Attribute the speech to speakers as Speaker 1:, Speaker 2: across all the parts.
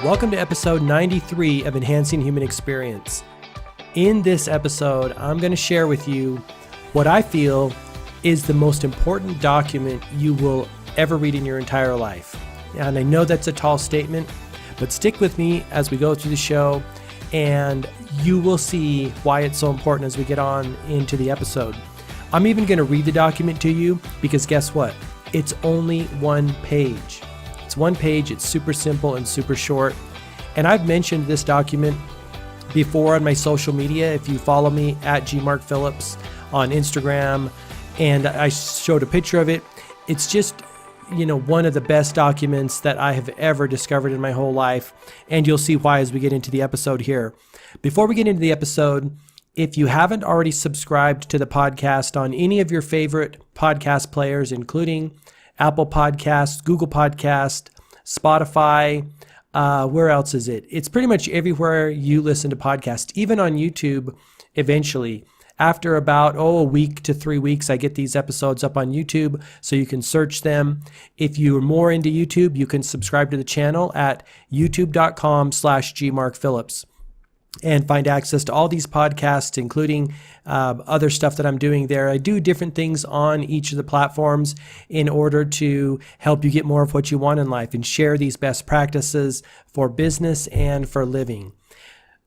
Speaker 1: Welcome to episode 93 of Enhancing Human Experience. In this episode, I'm going to share with you what I feel is the most important document you will ever read in your entire life. And I know that's a tall statement, but stick with me as we go through the show and you will see why it's so important as we get on into the episode. I'm even going to read the document to you because guess what? It's only one page. It's one page, it's super simple and super short. And I've mentioned this document before on my social media. If you follow me at gmarkphillips on Instagram, and I showed a picture of it, it's just, one of the best documents that I have ever discovered in my whole life. And you'll see why as we get into the episode here. Before we get into the episode, if you haven't already subscribed to the podcast on any of your favorite podcast players, including Apple Podcasts, Google Podcast, Spotify, where else is it? It's pretty much everywhere you listen to podcasts, even on YouTube eventually. After about, a week to 3 weeks, I get these episodes up on YouTube so you can search them. If you're more into YouTube, you can subscribe to the channel at youtube.com/gmarkphillips. And find access to all these podcasts, including other stuff that I'm doing there. I do different things on each of the platforms in order to help you get more of what you want in life and share these best practices for business and for living.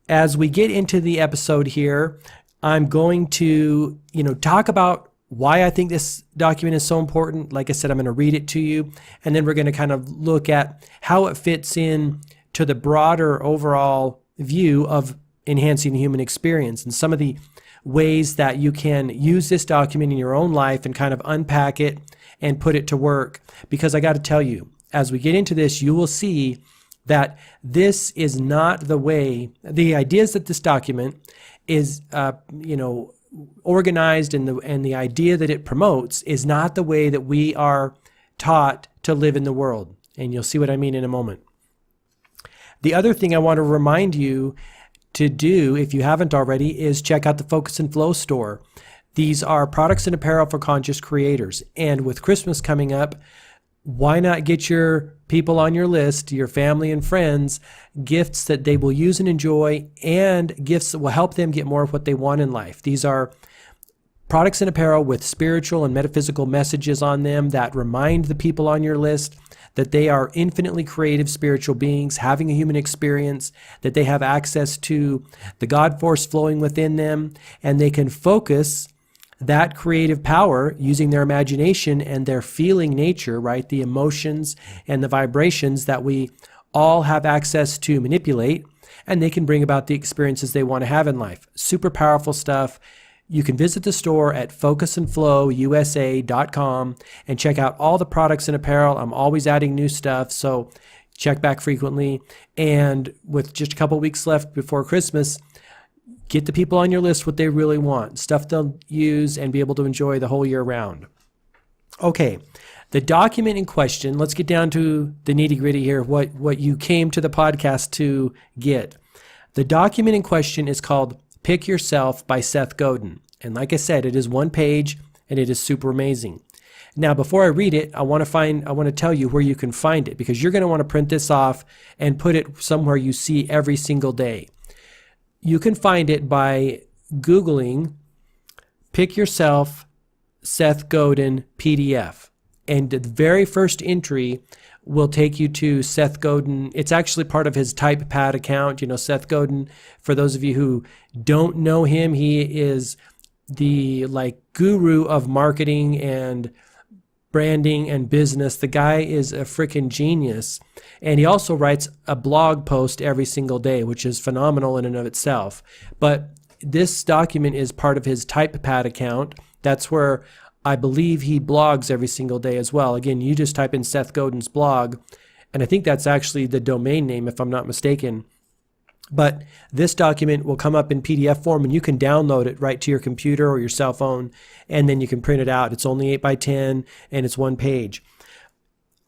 Speaker 1: As we get into the episode here, I'm going to, talk about why I think this document is so important. Like I said, I'm going to read it to you, and then we're going to kind of look at how it fits in to the broader overall view of enhancing the human experience and some of the ways that you can use this document in your own life and kind of unpack it and put it to work. Because I got to tell you, as we get into this, you will see that this is not the way, the ideas that this document is, organized and the idea that it promotes is not the way that we are taught to live in the world. And you'll see what I mean in a moment. The other thing I want to remind you to do, if you haven't already, is check out the Focus and Flow store. These are products and apparel for conscious creators. And with Christmas coming up, why not get your people on your list, your family and friends, gifts that they will use and enjoy, and gifts that will help them get more of what they want in life. These are products and apparel with spiritual and metaphysical messages on them that remind the people on your list that they are infinitely creative spiritual beings having a human experience, that they have access to the God force flowing within them, and they can focus that creative power using their imagination and their feeling nature, right? The emotions and the vibrations that we all have access to manipulate, and they can bring about the experiences they want to have in life. Super powerful stuff. You can visit the store at focusandflowusa.com and check out all the products and apparel. I'm always adding new stuff, so check back frequently. And with just a couple weeks left before Christmas, get the people on your list what they really want, stuff they'll use and be able to enjoy the whole year round. Okay, the document in question, let's get down to the nitty-gritty here, what you came to the podcast to get. The document in question is called Pick Yourself by Seth Godin. And like I said, it is one page and it is super amazing. Now, before I read it, I want to tell you where you can find it, because you're going to want to print this off and put it somewhere you see every single day. You can find it by Googling Pick Yourself Seth Godin PDF. And the very first entry will take you to Seth Godin. It's actually part of his TypePad account. Seth Godin, for those of you who don't know him, he is the guru of marketing and branding and business. The guy is a freaking genius. And he also writes a blog post every single day, which is phenomenal in and of itself. But this document is part of his TypePad account. That's where I believe he blogs every single day as well. Again, you just type in Seth Godin's blog, and I think that's actually the domain name if I'm not mistaken. But this document will come up in PDF form, and you can download it right to your computer or your cell phone, and then you can print it out. It's only 8x10, and it's one page.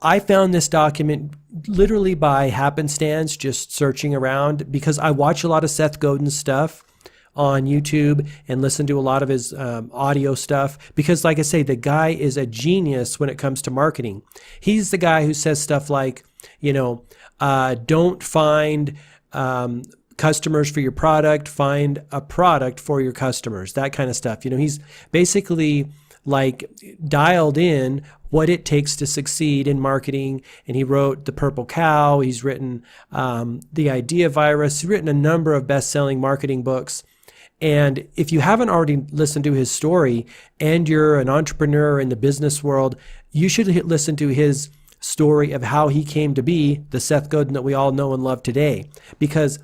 Speaker 1: I found this document literally by happenstance, just searching around, because I watch a lot of Seth Godin's stuff on YouTube and listen to a lot of his audio stuff, because like I say, the guy is a genius when it comes to marketing. He's the guy who says stuff like, Don't find customers for your product, find a product for your customers, that kind of stuff. He's basically like dialed in what it takes to succeed in marketing. And he wrote The Purple Cow. He's written The Idea Virus. He's written a number of best-selling marketing books. And if you haven't already listened to his story and you're an entrepreneur in the business world, you should listen to his story of how he came to be the Seth Godin that we all know and love today, because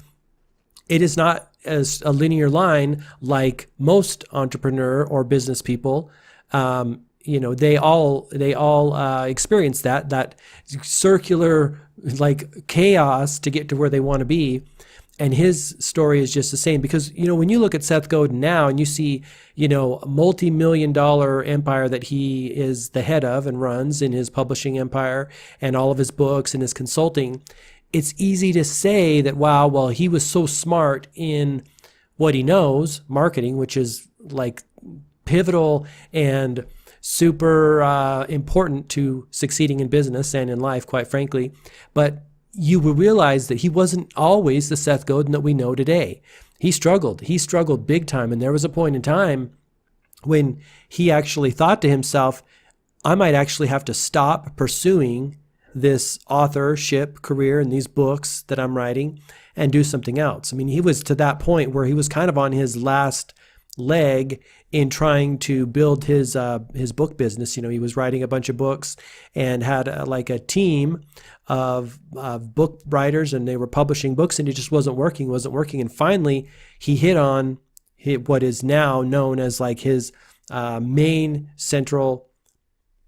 Speaker 1: it is not as a linear line like most entrepreneur or business people. They all experience that circular like chaos to get to where they want to be. And his story is just the same, because, when you look at Seth Godin now and you see, a multi-million-dollar empire that he is the head of and runs in his publishing empire and all of his books and his consulting, it's easy to say that, wow, well, he was so smart in what he knows, marketing, which is like pivotal and super important to succeeding in business and in life, quite frankly. But you will realize that he wasn't always the Seth Godin that we know today. He struggled big time. And there was a point in time when he actually thought to himself, I might actually have to stop pursuing this authorship career and these books that I'm writing and do something else. I mean, he was to that point where he was kind of on his last leg in trying to build his book business. He was writing a bunch of books and had like a team of book writers, and they were publishing books, and it just wasn't working. And finally, he hit on what is now known as like his main central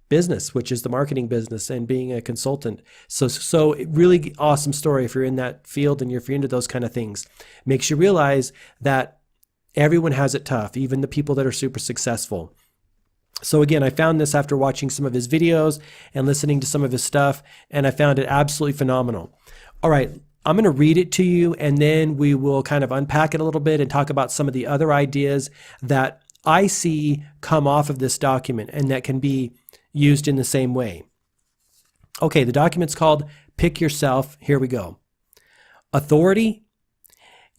Speaker 1: business, which is the marketing business and being a consultant. So really awesome story if you're in that field and if you're into those kind of things. Makes you realize that everyone has it tough, even the people that are super successful. So again, I found this after watching some of his videos and listening to some of his stuff, and I found it absolutely phenomenal. All right, I'm going to read it to you, and then we will kind of unpack it a little bit and talk about some of the other ideas that I see come off of this document and that can be used in the same way. Okay, the document's called Pick Yourself. Here we go. Authority.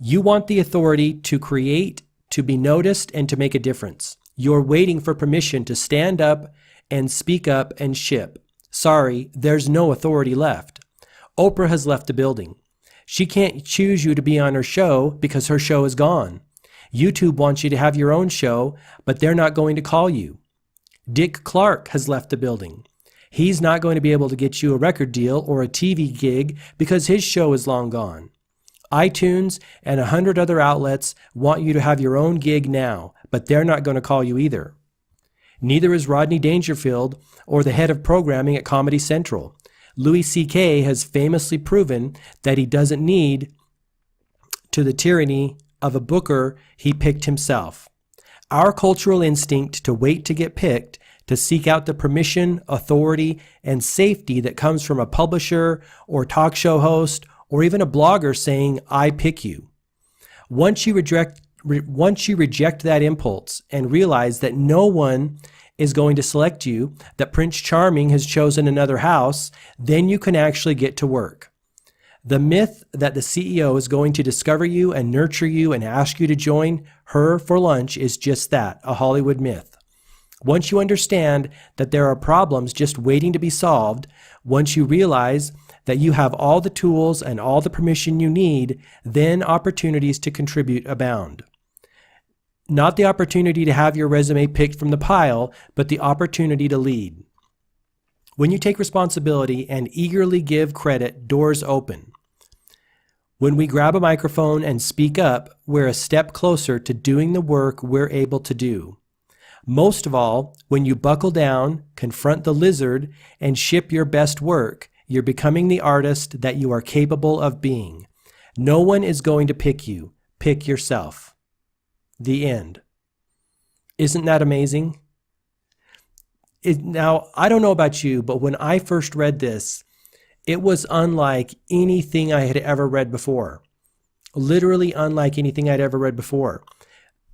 Speaker 1: You want the authority to create, to be noticed, and to make a difference. You're waiting for permission to stand up and speak up and ship. Sorry, there's no authority left. Oprah has left the building. She can't choose you to be on her show because her show is gone. YouTube wants you to have your own show, but they're not going to call you. Dick Clark has left the building. He's not going to be able to get you a record deal or a TV gig because his show is long gone. iTunes and 100 other outlets want you to have your own gig now, but they're not going to call you either. Neither is Rodney Dangerfield or the head of programming at Comedy Central. Louis C.K. has famously proven that he doesn't need to the tyranny of a booker he picked himself. Our cultural instinct to wait to get picked, to seek out the permission, authority, and safety that comes from a publisher or talk show host or even a blogger saying, I pick you. Once you reject that impulse and realize that no one is going to select you, that Prince Charming has chosen another house, then you can actually get to work. The myth that the CEO is going to discover you and nurture you and ask you to join her for lunch is just that, a Hollywood myth. Once you understand that there are problems just waiting to be solved, once you realize that you have all the tools and all the permission you need, then opportunities to contribute abound. Not the opportunity to have your resume picked from the pile, but the opportunity to lead. When you take responsibility and eagerly give credit, doors open. When we grab a microphone and speak up, we're a step closer to doing the work we're able to do. Most of all, when you buckle down, confront the lizard, and ship your best work, you're becoming the artist that you are capable of being. No one is going to pick you. Pick yourself. The end. Isn't that amazing? Now, I don't know about you, but when I first read this, it was unlike anything I had ever read before. Literally unlike anything I'd ever read before.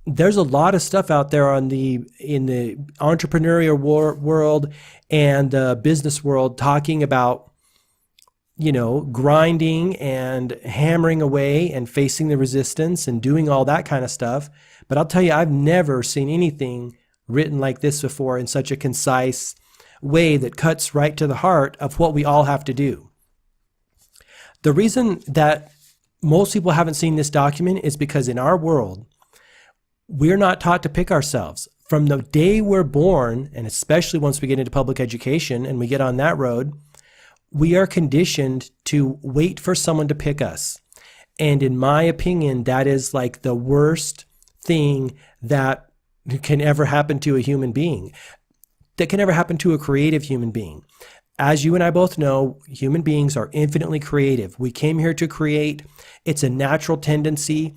Speaker 1: There's a lot of stuff out there in the entrepreneurial world and the business world talking about grinding and hammering away and facing the resistance and doing all that kind of stuff. But I'll tell you, I've never seen anything written like this before in such a concise way that cuts right to the heart of what we all have to do. The reason that most people haven't seen this document is because in our world, we're not taught to pick ourselves. From the day we're born, and especially once we get into public education and we get on that road, we are conditioned to wait for someone to pick us. And in my opinion, that is like the worst thing that can ever happen to a human being, that can ever happen to a creative human being. As you and I both know, human beings are infinitely creative. We came here to create. It's a natural tendency.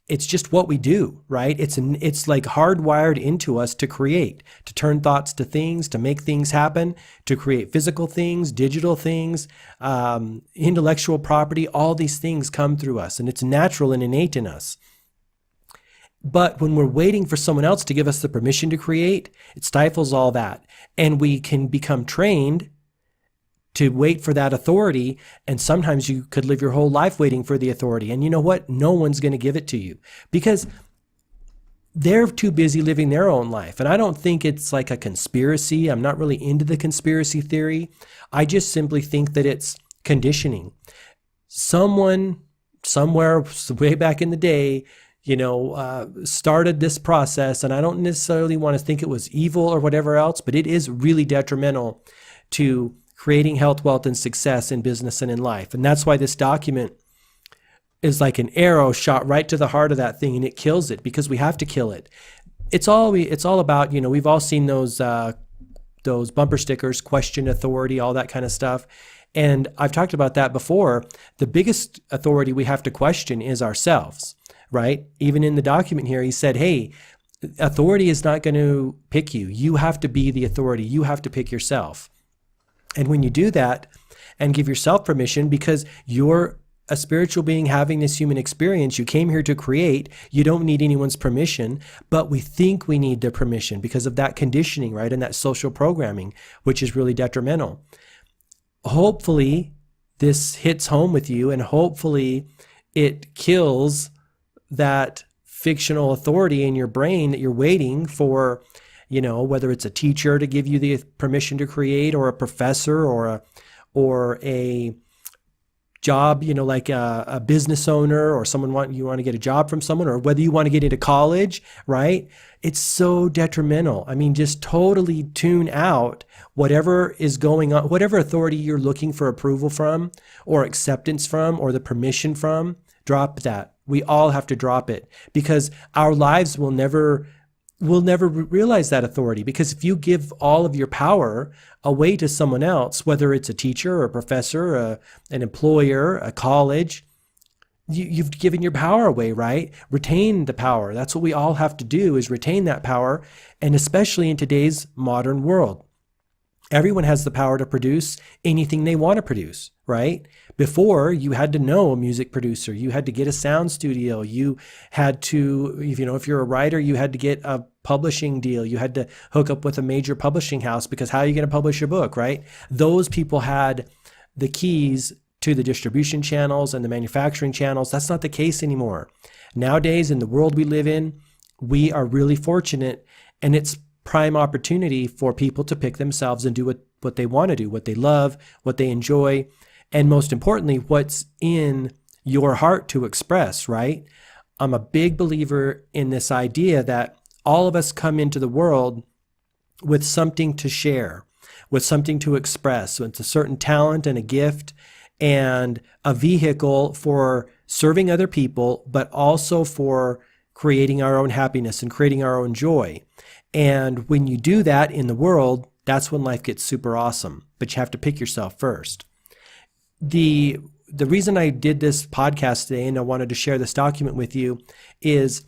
Speaker 1: It's just what we do, right? It's like hardwired into us to create, to turn thoughts to things, to make things happen, to create physical things, digital things, intellectual property. All these things come through us, and it's natural and innate in us. But when we're waiting for someone else to give us the permission to create, it stifles all that. And we can become trained to wait for that authority. And sometimes you could live your whole life waiting for the authority. And you know what? No one's going to give it to you because they're too busy living their own life. And I don't think it's like a conspiracy. I'm not really into the conspiracy theory. I just simply think that it's conditioning. Someone, somewhere, way back in the day, started this process. And I don't necessarily want to think it was evil or whatever else, but it is really detrimental to creating health, wealth, and success in business and in life. And that's why this document is like an arrow shot right to the heart of that thing, and it kills it because we have to kill it. It's all about, we've all seen those bumper stickers, question authority, all that kind of stuff. And I've talked about that before. The biggest authority we have to question is ourselves, right? Even in the document here, he said, hey, authority is not going to pick you. You have to be the authority. You have to pick yourself. And when you do that and give yourself permission, because you're a spiritual being having this human experience, you came here to create, you don't need anyone's permission, but we think we need their permission because of that conditioning, right? And that social programming, which is really detrimental. Hopefully this hits home with you, and hopefully it kills that fictional authority in your brain that you're waiting for, whether it's a teacher to give you the permission to create, or a professor, or a job, like a business owner, or you want to get a job from someone, or whether you want to get into college, right? It's so detrimental. I mean, just totally tune out whatever is going on, whatever authority you're looking for approval from, or acceptance from, or the permission from. Drop that. We all have to drop it, because our lives will never realize that authority. Because if you give all of your power away to someone else, whether it's a teacher or a professor, an employer, a college, you've given your power away, right? Retain the power. That's what we all have to do, is retain that power. And especially in today's modern world, everyone has the power to produce anything they want to produce, right? Before, you had to know a music producer. You had to get a sound studio. You had to, if you're a writer, you had to get a publishing deal. You had to hook up with a major publishing house, because how are you going to publish your book, right? Those people had the keys to the distribution channels and the manufacturing channels. That's not the case anymore. Nowadays, in the world we live in, we are really fortunate, and it's prime opportunity for people to pick themselves and do what they want to do, what they love, what they enjoy, and most importantly, what's in your heart to express, right? I'm a big believer in this idea that all of us come into the world with something to share, with something to express. So it's a certain talent and a gift and a vehicle for serving other people, but also for creating our own happiness and creating our own joy. And when you do that in the world, that's when life gets super awesome. But you have to pick yourself first. The reason I did this podcast today, and I wanted to share this document with you, is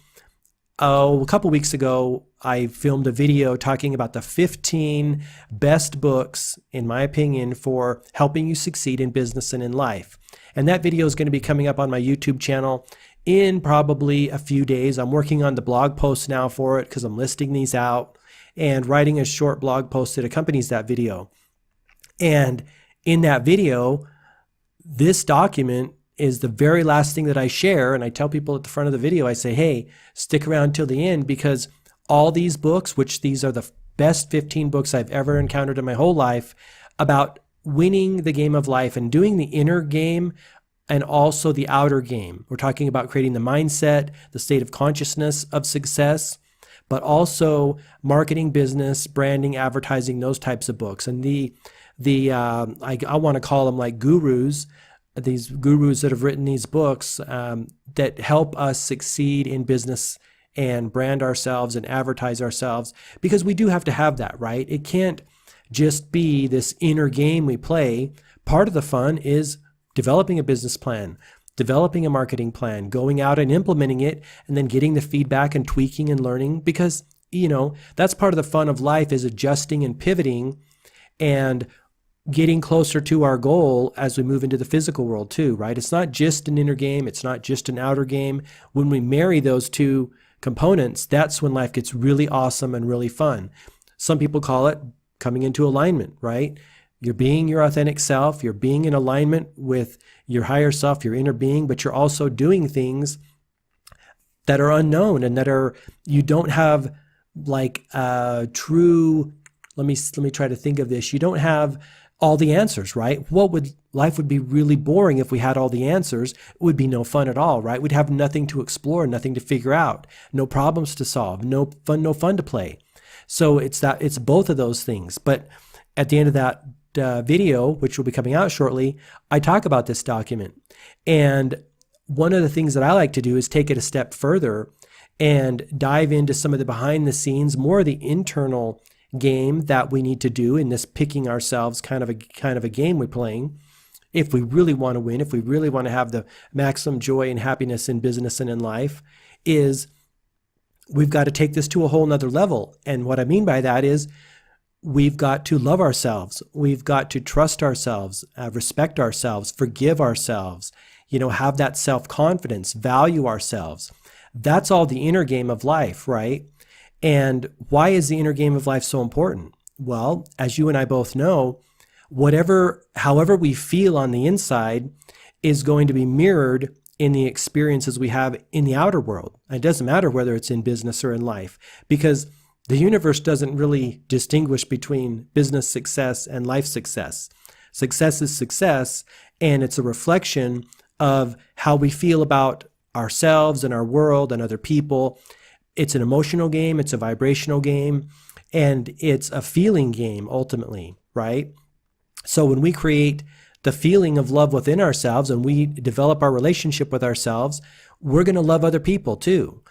Speaker 1: a couple weeks ago, I filmed a video talking about the 15 best books, in my opinion, for helping you succeed in business and in life. And that video is going to be coming up on my YouTube channel in probably a few days. I'm working on the blog post now for it, because I'm listing these out and writing a short blog post that accompanies that video. And in that video, this document is the very last thing that I share. And I tell people at the front of the video, I say, hey, stick around till the end, because all these books, which these are the best 15 books I've ever encountered in my whole life about winning the game of life and doing the inner game and also the outer game. We're talking about creating the mindset, the state of consciousness of success, but also marketing, business, branding, advertising, those types of books. And I want to call them like gurus, these gurus that have written these books that help us succeed in business and brand ourselves and advertise ourselves, because we do have to have that, right? It can't just be this inner game we play. Part of the fun is developing a business plan, developing a marketing plan, going out and implementing it, and then getting the feedback and tweaking and learning, because, that's part of the fun of life, is adjusting and pivoting and getting closer to our goal as we move into the physical world too, right? It's not just an inner game. It's not just an outer game. When we marry those two components, that's when life gets really awesome and really fun. Some people call it coming into alignment, right? You're being your authentic self. You're being in alignment with your higher self, your inner being, but you're also doing things that are unknown and that you don't have like true, let me try to think of this. You don't have all the answers, right? Life would be really boring if we had all the answers. It would be no fun at all, right? We'd have nothing to explore, nothing to figure out, no problems to solve, no fun to play. So it's both of those things. But at the end of that video, which will be coming out shortly, I talk about this document. And one of the things that I like to do is take it a step further and dive into some of the behind the scenes, more of the internal game that we need to do in this picking ourselves kind of a game we're playing. If we really want to win, if we really want to have the maximum joy and happiness in business and in life, is we've got to take this to a whole nother level. And what I mean by that is we've got to love ourselves. We've got to trust ourselves, respect ourselves, forgive ourselves, have that self-confidence, value ourselves. That's all the inner game of life, right? And why is the inner game of life so important? Well, as you and I both know, however we feel on the inside is going to be mirrored in the experiences we have in the outer world. It doesn't matter whether it's in business or in life, because the universe doesn't really distinguish between business success and life success. Success is success, and it's a reflection of how we feel about ourselves and our world and other people. It's an emotional game, it's a vibrational game, and it's a feeling game ultimately, right? So when we create the feeling of love within ourselves and we develop our relationship with ourselves, we're going to love other people too.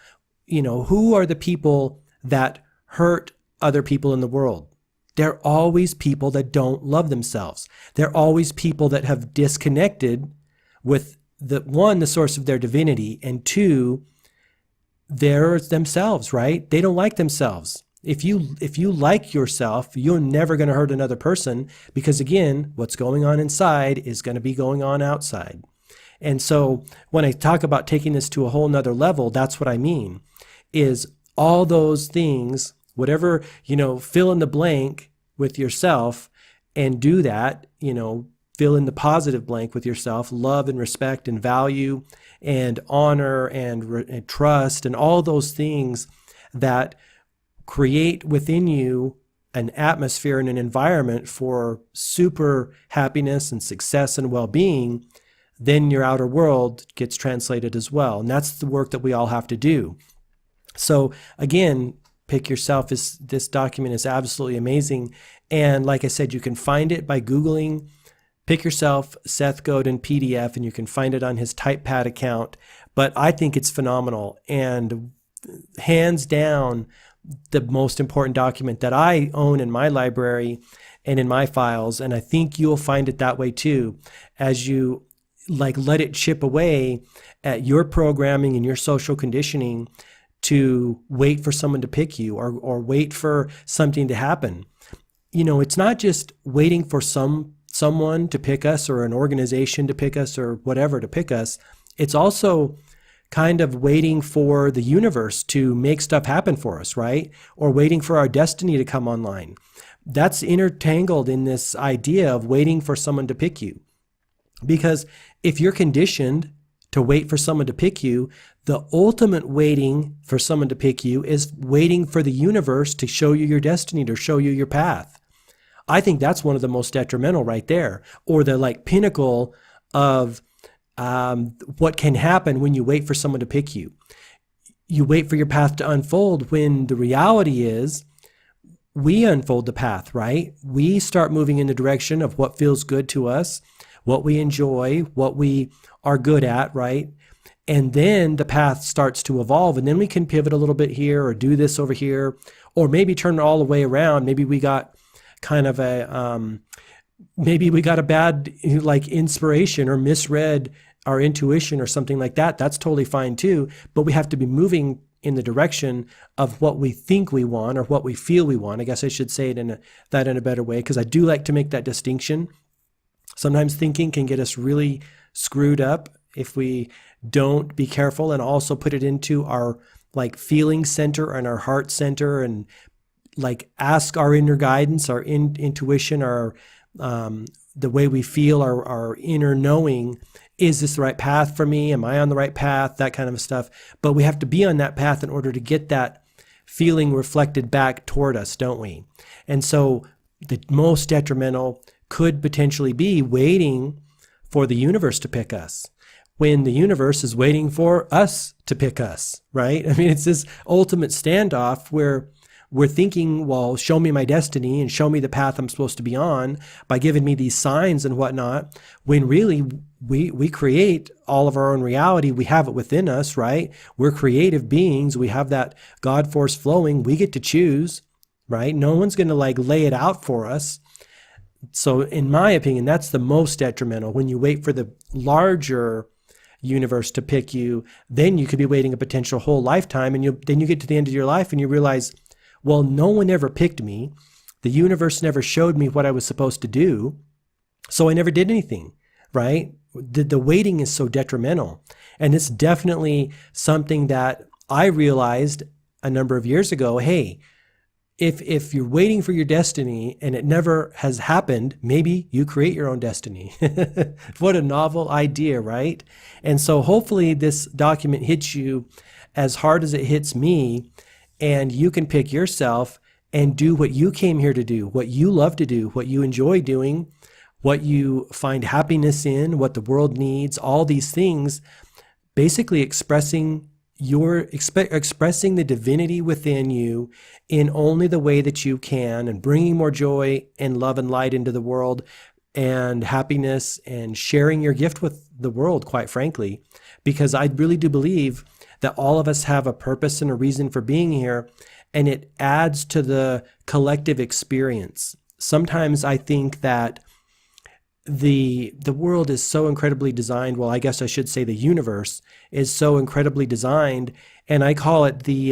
Speaker 1: Who are the people that hurt other people in the world? They're always people that don't love themselves. They're always people that have disconnected with the source of their divinity, and two, they're themselves, right? They don't like themselves. If you like yourself, you're never going to hurt another person, because again, what's going on inside is going to be going on outside. And so when I talk about taking this to a whole nother level, that's what I mean, is all those things, whatever, fill in the blank with yourself and do that, fill in the positive blank with yourself, love and respect and value and honor and trust and all those things that create within you an atmosphere and an environment for super happiness and success and well-being. Then your outer world gets translated as well. And that's the work that we all have to do. So again, Pick Yourself, this document is absolutely amazing. And like I said, you can find it by Googling Pick Yourself, Seth Godin PDF, and you can find it on his TypePad account. But I think it's phenomenal, and hands down, the most important document that I own in my library and in my files. And I think you'll find it that way too, as you let it chip away at your programming and your social conditioning to wait for someone to pick you or wait for something to happen. It's not just waiting for someone to pick us or an organization to pick us or whatever to pick us. It's also kind of waiting for the universe to make stuff happen for us, right? Or waiting for our destiny to come online. That's intertangled in this idea of waiting for someone to pick you. Because if you're conditioned to wait for someone to pick you, the ultimate waiting for someone to pick you is waiting for the universe to show you your destiny, to show you your path. I think that's one of the most detrimental right there, or the like pinnacle of what can happen when you wait for someone to pick you. You wait for your path to unfold when the reality is we unfold the path, right? We start moving in the direction of what feels good to us, what we enjoy, what we are good at, right? And then the path starts to evolve, and then we can pivot a little bit here or do this over here, or maybe turn it all the way around. Maybe we got kind of maybe we got a bad like inspiration or misread our intuition or something like that. That's totally fine too. But we have to be moving in the direction of what we think we want or what we feel we want. I guess I should say it in a better way, because I do like to make that distinction. Sometimes thinking can get us really screwed up if we don't be careful and also put it into our like feeling center and our heart center, and like ask our inner guidance, our intuition, our the way we feel, our inner knowing. Is this the right path for me? Am I on the right path? That kind of stuff. But we have to be on that path in order to get that feeling reflected back toward us, don't we? And so the most detrimental could potentially be waiting for the universe to pick us, when the universe is waiting for us to pick us, right? I mean, it's this ultimate standoff where we're thinking, well, show me my destiny and show me the path I'm supposed to be on by giving me these signs and whatnot, when really we create all of our own reality. We have it within us, right? We're creative beings. We have that God force flowing. We get to choose, right? No one's going to like lay it out for us. So in my opinion, that's the most detrimental. When you wait for the larger universe to pick you, then you could be waiting a potential whole lifetime, and then you get to the end of your life and you realize, well, no one ever picked me. The universe never showed me what I was supposed to do, so I never did anything, right? The waiting is so detrimental. And it's definitely something that I realized a number of years ago. Hey, if you're waiting for your destiny and it never has happened, maybe you create your own destiny. What a novel idea, right? And so hopefully this document hits you as hard as it hits me, and you can pick yourself and do what you came here to do, what you love to do, what you enjoy doing, what you find happiness in, what the world needs, all these things, basically expressing the divinity within you in only the way that you can, and bringing more joy and love and light into the world, and happiness, and sharing your gift with the world, quite frankly, because I really do believe that all of us have a purpose and a reason for being here, and it adds to the collective experience. Sometimes I think that the world is so incredibly designed, well, I guess I should say the universe is so incredibly designed, and I call it the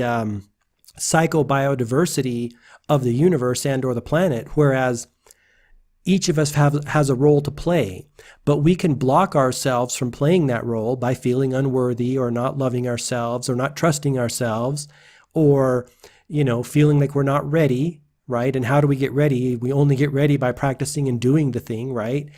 Speaker 1: psychobiodiversity of the universe and or the planet, whereas each of us has a role to play, but we can block ourselves from playing that role by feeling unworthy, or not loving ourselves, or not trusting ourselves, or, feeling like we're not ready, right? And how do we get ready? We only get ready by practicing and doing the thing, right?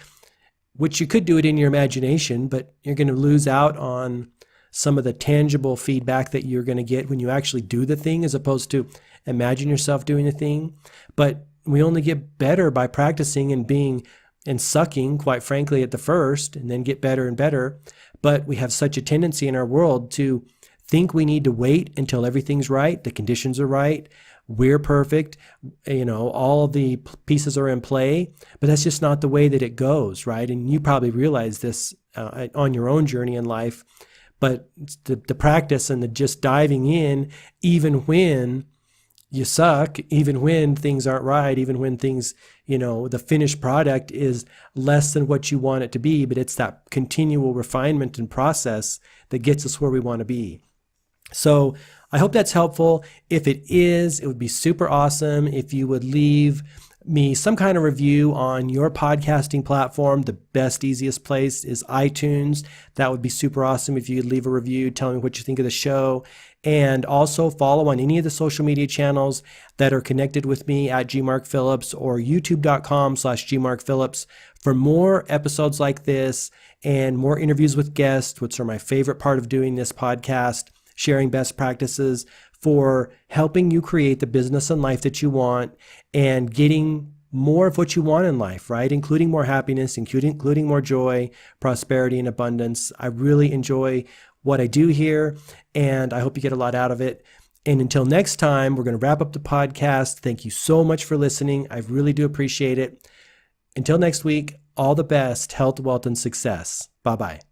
Speaker 1: Which you could do it in your imagination, but you're going to lose out on some of the tangible feedback that you're going to get when you actually do the thing, as opposed to imagine yourself doing the thing. But we only get better by practicing and being and sucking, quite frankly, at the first, and then get better and better. But we have such a tendency in our world to think we need to wait until everything's right, the conditions are right, we're perfect, all of the pieces are in play. But that's just not the way that it goes, right? And you probably realize this on your own journey in life. But the practice and the just diving in, even when you suck, even when things aren't right, even when things, the finished product is less than what you want it to be, but it's that continual refinement and process that gets us where we want to be. So I hope that's helpful. If it is, it would be super awesome if you would leave me some kind of review on your podcasting platform. The best, easiest place is iTunes. That would be super awesome if you could leave a review, tell me what you think of the show. And also follow on any of the social media channels that are connected with me at gmarkphillips or youtube.com/gmarkphillips for more episodes like this and more interviews with guests, which are my favorite part of doing this podcast, sharing best practices for helping you create the business and life that you want and getting more of what you want in life, right? Including more happiness, including more joy, prosperity, and abundance. I really enjoy what I do here, and I hope you get a lot out of it. And until next time, we're going to wrap up the podcast. Thank you so much for listening. I really do appreciate it. Until next week, all the best, health, wealth, and success. Bye-bye.